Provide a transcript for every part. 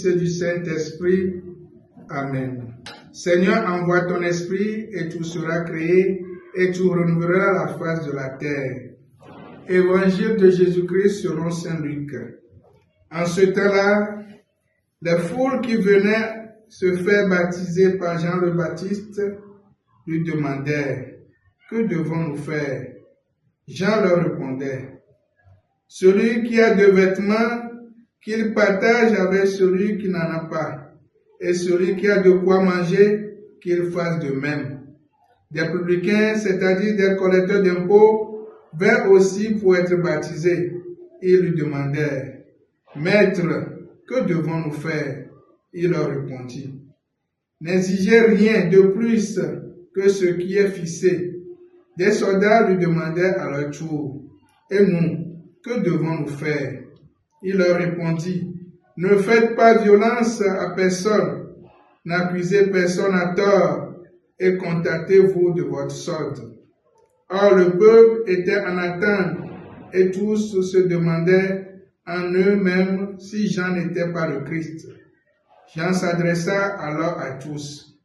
Fils et du Saint-Esprit. Amen. Seigneur, envoie ton esprit et tout sera créé et tu renouvelleras la face de la terre. Évangile de Jésus-Christ selon Saint Luc. En ce temps-là, les foules qui venaient se faire baptiser par Jean le Baptiste lui demandèrent: que devons-nous faire? Jean leur répondait: celui qui a 2 vêtements, qu'il partage avec celui qui n'en a pas, et celui qui a de quoi manger, qu'il fasse de même. Des publicains, c'est-à-dire des collecteurs d'impôts, vinrent aussi pour être baptisés. Ils lui demandèrent: Maître, que devons-nous faire? Il leur répondit: n'exigez rien de plus que ce qui est fixé. Des soldats lui demandèrent à leur tour: et nous, que devons-nous faire? Il leur répondit: ne faites pas violence à personne, n'accusez personne à tort, et contentez-vous de votre solde. Or le peuple était en attente, et tous se demandaient en eux-mêmes si Jean n'était pas le Christ. Jean s'adressa alors à tous: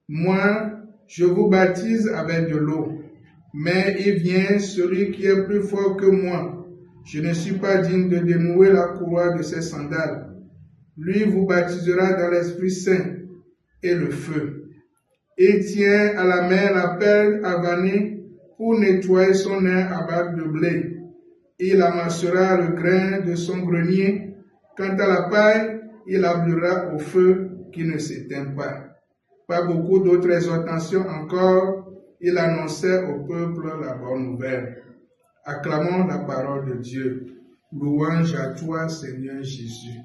moi, je vous baptise avec de l'eau, mais il vient celui qui est plus fort que moi. Je ne suis pas digne de dénouer la courroie de ses sandales. Lui vous baptisera dans l'Esprit Saint et le feu. Il tient à la main la pelle avanée pour nettoyer son air à base de blé. Il amassera le grain de son grenier. Quant à la paille, il la brûlera au feu qui ne s'éteint pas. Pas beaucoup d'autres exhortations encore, il annonçait au peuple la bonne nouvelle. Acclamons la parole de Dieu. Louange à toi, Seigneur Jésus.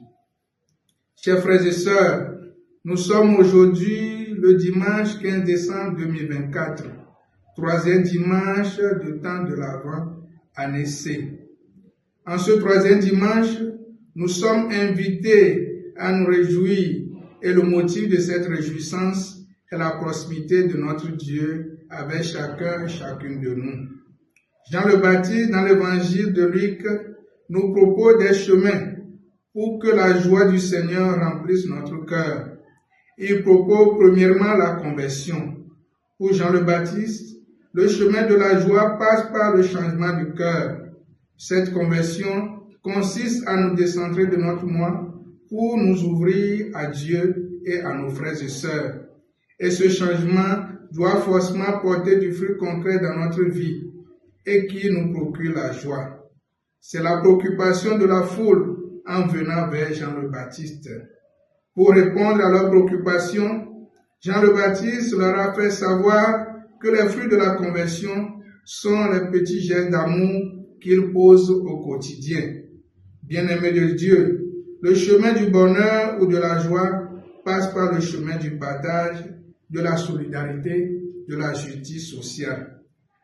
Chers frères et sœurs, nous sommes aujourd'hui le dimanche 15 décembre 2024, 3e dimanche du temps de l'Avent, année C. En ce 3e dimanche, nous sommes invités à nous réjouir et le motif de cette réjouissance est la proximité de notre Dieu avec chacun et chacune de nous. Jean le Baptiste, dans l'évangile de Luc, nous propose des chemins pour que la joie du Seigneur remplisse notre cœur. Il propose premièrement la conversion. Pour Jean le Baptiste, le chemin de la joie passe par le changement du cœur. Cette conversion consiste à nous décentrer de notre moi pour nous ouvrir à Dieu et à nos frères et sœurs. Et ce changement doit forcément porter du fruit concret dans notre vie et qui nous procure la joie. C'est la préoccupation de la foule en venant vers Jean le Baptiste. Pour répondre à leurs préoccupations, Jean le Baptiste leur a fait savoir que les fruits de la conversion sont les petits gestes d'amour qu'il pose au quotidien. Bien-aimés de Dieu, le chemin du bonheur ou de la joie passe par le chemin du partage, de la solidarité, de la justice sociale.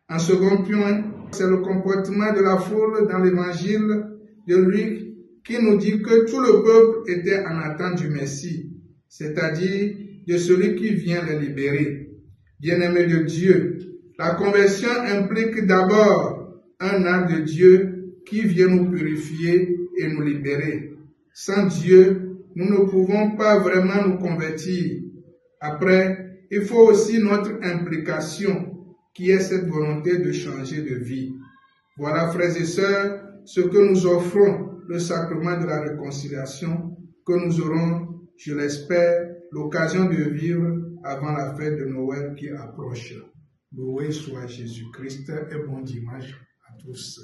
En second point, c'est le comportement de la foule dans l'évangile de Luc qui nous dit que tout le peuple était en attente du Messie, c'est-à-dire de celui qui vient les libérer. Bien-aimés de Dieu, la conversion implique d'abord un acte de Dieu qui vient nous purifier et nous libérer. Sans Dieu, nous ne pouvons pas vraiment nous convertir. Après, il faut aussi notre implication, qui est cette volonté de changer de vie. Voilà, frères et sœurs, ce que nous offrons, le sacrement de la réconciliation, que nous aurons, je l'espère, l'occasion de vivre avant la fête de Noël qui approche. Loué soit Jésus-Christ et bon dimanche à tous.